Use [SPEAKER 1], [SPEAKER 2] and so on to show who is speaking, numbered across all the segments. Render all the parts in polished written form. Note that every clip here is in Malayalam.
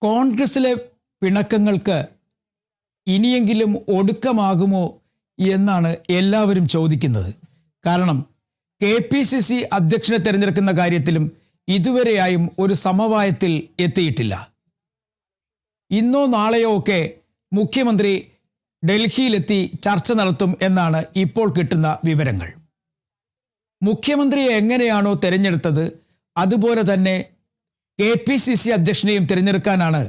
[SPEAKER 1] കോൺഗ്രസിലെ പിണക്കങ്ങൾക്ക് ഇനിയെങ്കിലും ഒടുക്കമാകുമോ എന്നാണ് എല്ലാവരും ചോദിക്കുന്നത്. കാരണം KPCC അധ്യക്ഷനെ തിരഞ്ഞെടുക്കുന്ന കാര്യത്തിലും ഇതുവരെയായും ഒരു സമവായത്തിൽ എത്തിയിട്ടില്ല. ഇന്നോ നാളെയോ ഒക്കെ മുഖ്യമന്ത്രി ഡൽഹിയിലെത്തി ചർച്ച നടത്തും എന്നാണ് ഇപ്പോൾ കിട്ടുന്ന വിവരങ്ങൾ. മുഖ്യമന്ത്രിയെ എങ്ങനെയാണോ തിരഞ്ഞെടുത്തത് അതുപോലെ തന്നെ KPCC അധ്യക്ഷനെയും തിരഞ്ഞെടുക്കാനാണ്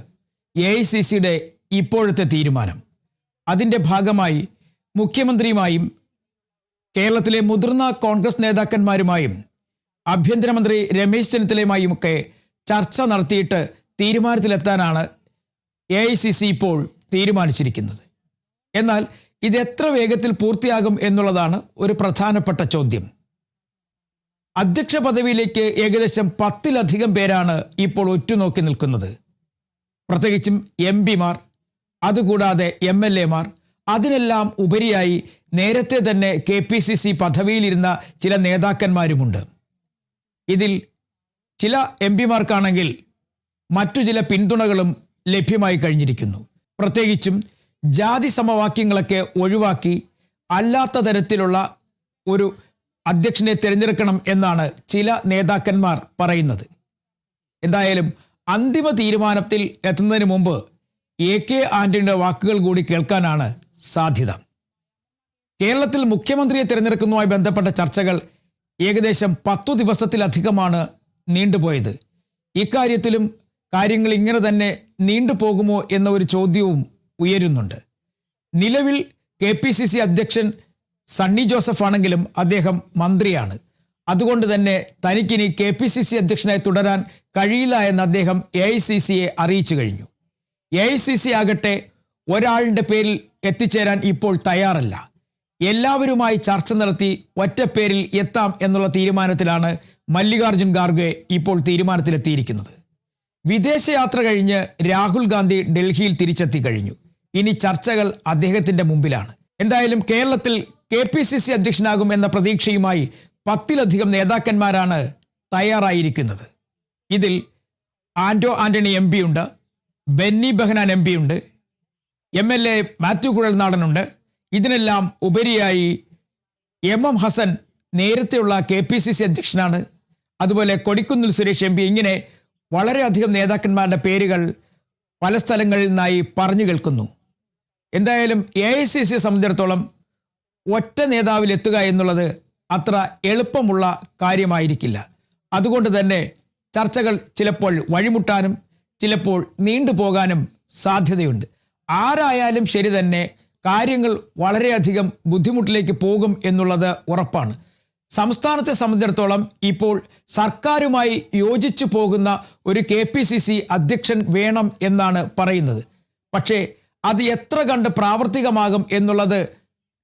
[SPEAKER 1] AICCയുടെ ഇപ്പോഴത്തെ തീരുമാനം. അതിൻ്റെ ഭാഗമായി മുഖ്യമന്ത്രിയുമായും കേരളത്തിലെ മുതിർന്ന കോൺഗ്രസ് നേതാക്കന്മാരുമായും ആഭ്യന്തരമന്ത്രി രമേശ് ചെന്നിത്തലയുമായും ഒക്കെ ചർച്ച നടത്തിയിട്ട് തീരുമാനത്തിലെത്താനാണ് AICC ഇപ്പോൾ തീരുമാനിച്ചിരിക്കുന്നത്. എന്നാൽ ഇത് എത്ര വേഗത്തിൽ പൂർത്തിയാകും എന്നുള്ളതാണ് ഒരു പ്രധാനപ്പെട്ട ചോദ്യം. അധ്യക്ഷ പദവിയിലേക്ക് ഏകദേശം 10-ലധികം പേരാണ് ഇപ്പോൾ ഒറ്റുനോക്കി നിൽക്കുന്നത്. പ്രത്യേകിച്ചും MP-മാർ, അതുകൂടാതെ MLA-മാർ, അതിനെല്ലാം ഉപരിയായി നേരത്തെ തന്നെ KPCC പദവിയിലിരുന്ന ചില നേതാക്കന്മാരുമുണ്ട്. ഇതിൽ ചില MP-മാർക്കാണെങ്കിൽ മറ്റു ചില പിന്തുണകളും ലഭ്യമായി കഴിഞ്ഞിരിക്കുന്നു. പ്രത്യേകിച്ചും ജാതി സമവാക്യങ്ങളൊക്കെ ഒഴിവാക്കി അല്ലാത്ത തരത്തിലുള്ള ഒരു അധ്യക്ഷനെ തിരഞ്ഞെടുക്കണം എന്നാണ് ചില നേതാക്കന്മാർ പറയുന്നത്. എന്തായാലും അന്തിമ തീരുമാനത്തിൽ എത്തുന്നതിന് മുമ്പ് AK ആന്റണിയുടെ വാക്കുകൾ കൂടി കേൾക്കാനാണ് സാധ്യത. കേരളത്തിൽ മുഖ്യമന്ത്രിയെ തിരഞ്ഞെടുക്കുന്നതുമായി ബന്ധപ്പെട്ട ചർച്ചകൾ ഏകദേശം 10 ദിവസത്തിലധികമാണ് നീണ്ടുപോയത്. ഇക്കാര്യത്തിലും കാര്യങ്ങൾ ഇങ്ങനെ തന്നെ നീണ്ടുപോകുമോ എന്ന ഒരു ചോദ്യവും ഉയരുന്നുണ്ട്. നിലവിൽ KPCC അധ്യക്ഷൻ സണ്ണി ജോസഫ് ആണെങ്കിലും അദ്ദേഹം മന്ത്രിയാണ്. അതുകൊണ്ട് തന്നെ തനിക്കിനി KPCC അധ്യക്ഷനായി തുടരാൻ കഴിയില്ല എന്ന് അദ്ദേഹം AICCയെ അറിയിച്ചു കഴിഞ്ഞു. AICC ആകട്ടെ ഒരാളുടെ പേരിൽ എത്തിച്ചേരാൻ ഇപ്പോൾ തയ്യാറല്ല. എല്ലാവരുമായി ചർച്ച നടത്തി ഒറ്റപ്പേരിൽ എത്താം എന്നുള്ള തീരുമാനത്തിലാണ് മല്ലികാർജുൻ ഖാർഗെ ഇപ്പോൾ തീരുമാനത്തിലെത്തിയിരിക്കുന്നത്. വിദേശയാത്ര കഴിഞ്ഞ് രാഹുൽ ഗാന്ധി ഡൽഹിയിൽ തിരിച്ചെത്തി കഴിഞ്ഞു. ഇനി ചർച്ചകൾ അദ്ദേഹത്തിൻ്റെ മുമ്പിലാണ്. എന്തായാലും കേരളത്തിൽ KPCC അധ്യക്ഷനാകും എന്ന പ്രതീക്ഷയുമായി 10-ലധികം നേതാക്കന്മാരാണ് തയ്യാറായിരിക്കുന്നത്. ഇതിൽ ആന്റോ ആന്റണി MP ഉണ്ട്, ബെന്നി ബെഹനാൻ MP ഉണ്ട്, MLA മാത്യു കുഴൽനാടനുണ്ട്. ഇതിനെല്ലാം ഉപരിയായി MM ഹസൻ നേരത്തെയുള്ള KPCC അധ്യക്ഷനാണ്. അതുപോലെ കൊടിക്കുന്നിൽ സുരേഷ് MP. ഇങ്ങനെ വളരെയധികം നേതാക്കന്മാരുടെ പേരുകൾ പല സ്ഥലങ്ങളിൽ നിന്നായി പറഞ്ഞു കേൾക്കുന്നു. എന്തായാലും AICCയെ സംബന്ധിച്ചിടത്തോളം ഒറ്റ നേതാവിൽ എത്തുക എന്നുള്ളത് അത്ര എളുപ്പമുള്ള കാര്യമായിരിക്കില്ല. അതുകൊണ്ട് തന്നെ ചർച്ചകൾ ചിലപ്പോൾ വഴിമുട്ടാനും ചിലപ്പോൾ നീണ്ടുപോകാനും സാധ്യതയുണ്ട്. ആരായാലും ശരി തന്നെ കാര്യങ്ങൾ വളരെയധികം ബുദ്ധിമുട്ടിലേക്ക് പോകും എന്നുള്ളത് ഉറപ്പാണ്. സംസ്ഥാനത്തെ സംബന്ധിച്ചിടത്തോളം ഇപ്പോൾ സർക്കാരുമായി യോജിച്ചു പോകുന്ന ഒരു KPCC അധ്യക്ഷൻ വേണം എന്നാണ് പറയുന്നത്. പക്ഷേ അത് എത്ര കണ്ട് പ്രാവർത്തികമാകും എന്നുള്ളത്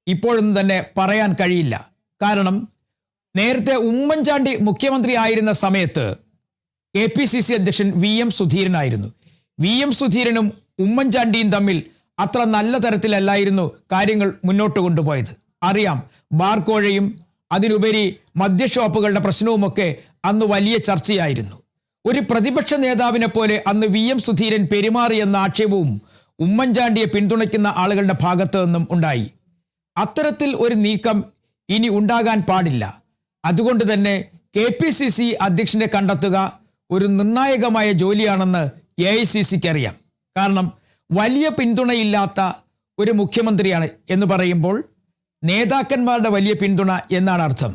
[SPEAKER 1] ഇപ്പോഴൊന്നും തന്നെ പറയാൻ കഴിയില്ല. കാരണം നേരത്തെ ഉമ്മൻചാണ്ടി മുഖ്യമന്ത്രി ആയിരുന്ന സമയത്ത് KPCC അധ്യക്ഷൻ VM സുധീരനായിരുന്നു. VM സുധീരനും ഉമ്മൻചാണ്ടിയും തമ്മിൽ അത്ര നല്ല തരത്തിലല്ലായിരുന്നു കാര്യങ്ങൾ മുന്നോട്ട് കൊണ്ടുപോയത്. അറിയാം, ബാർക്കോഴയും അതിനുപരി മദ്യഷോപ്പുകളുടെ പ്രശ്നവുമൊക്കെ അന്ന് വലിയ ചർച്ചയായിരുന്നു. ഒരു പ്രതിപക്ഷ നേതാവിനെ പോലെ അന്ന് VM സുധീരൻ പെരുമാറിയെന്ന ആക്ഷേപവും ഉമ്മൻചാണ്ടിയെ പിന്തുണയ്ക്കുന്ന ആളുകളുടെ ഭാഗത്തു നിന്നും ഉണ്ടായി. അത്തരത്തിൽ ഒരു നീക്കം ഇനി ഉണ്ടാകാൻ പാടില്ല. അതുകൊണ്ട് തന്നെ KPCC അധ്യക്ഷനെ കണ്ടെത്തുക ഒരു നിർണായകമായ ജോലിയാണെന്ന് AICCക്ക് അറിയാം. കാരണം വലിയ പിന്തുണയില്ലാത്ത ഒരു മുഖ്യമന്ത്രിയാണ് എന്ന് പറയുമ്പോൾ നേതാക്കന്മാരുടെ വലിയ പിന്തുണ എന്നാണ് അർത്ഥം.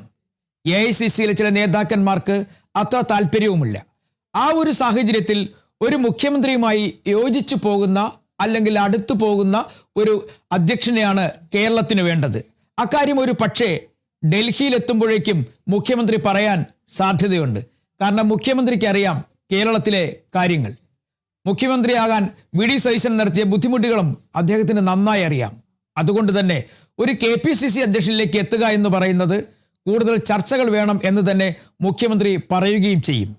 [SPEAKER 1] AICCയിലെ ചില നേതാക്കന്മാർക്ക് അത്ര താല്പര്യവുമില്ല. ആ ഒരു സാഹചര്യത്തിൽ ഒരു മുഖ്യമന്ത്രിയുമായി യോജിച്ചു പോകുന്ന അല്ലെങ്കിൽ അടുത്തു പോകുന്ന ഒരു അധ്യക്ഷനെയാണ് കേരളത്തിന് വേണ്ടത്. അക്കാര്യം ഒരു പക്ഷേ ഡൽഹിയിലെത്തുമ്പോഴേക്കും മുഖ്യമന്ത്രി പറയാൻ സാധ്യതയുണ്ട്. കാരണം മുഖ്യമന്ത്രിക്ക് അറിയാം കേരളത്തിലെ കാര്യങ്ങൾ. മുഖ്യമന്ത്രിയാകാൻ VD സതീശൻ നടത്തിയ ബുദ്ധിമുട്ടുകളും അദ്ദേഹത്തിന് നന്നായി അറിയാം. അതുകൊണ്ട് തന്നെ ഒരു KPCC അധ്യക്ഷനിലേക്ക് എത്തുക എന്ന് പറയുന്നത് കൂടുതൽ ചർച്ചകൾ വേണം എന്ന് തന്നെ മുഖ്യമന്ത്രി പറയുകയും ചെയ്യും.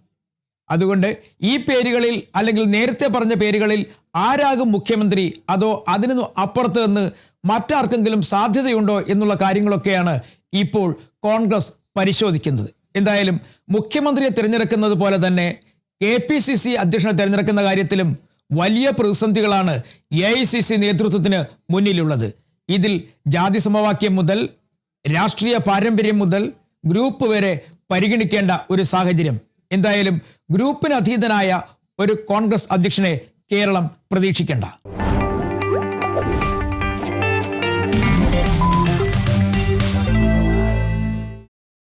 [SPEAKER 1] അതുകൊണ്ട് ഈ പേരുകളിൽ അല്ലെങ്കിൽ നേരത്തെ പറഞ്ഞ പേരുകളിൽ ആരാകും മുഖ്യമന്ത്രി, അതോ അതിന് അപ്പുറത്ത് നിന്ന് മറ്റാർക്കെങ്കിലും സാധ്യതയുണ്ടോ എന്നുള്ള കാര്യങ്ങളൊക്കെയാണ് ഇപ്പോൾ കോൺഗ്രസ് പരിശോധിക്കുന്നത്. എന്തായാലും മുഖ്യമന്ത്രിയെ തിരഞ്ഞെടുക്കുന്നത് പോലെ തന്നെ KPCC അധ്യക്ഷനെ തിരഞ്ഞെടുക്കുന്ന കാര്യത്തിലും വലിയ പ്രതിസന്ധികളാണ് AICC നേതൃത്വത്തിന് മുന്നിലുള്ളത്. ഇതിൽ ജാതി സമവാക്യം മുതൽ രാഷ്ട്രീയ പാരമ്പര്യം മുതൽ ഗ്രൂപ്പ് വരെ പരിഗണിക്കേണ്ട ഒരു സാഹചര്യം. എന്തായാലും ഗ്രൂപ്പിന് അതീതനായ ഒരു കോൺഗ്രസ് അധ്യക്ഷനെ കേരളം പ്രതീക്ഷിക്കേണ്ട.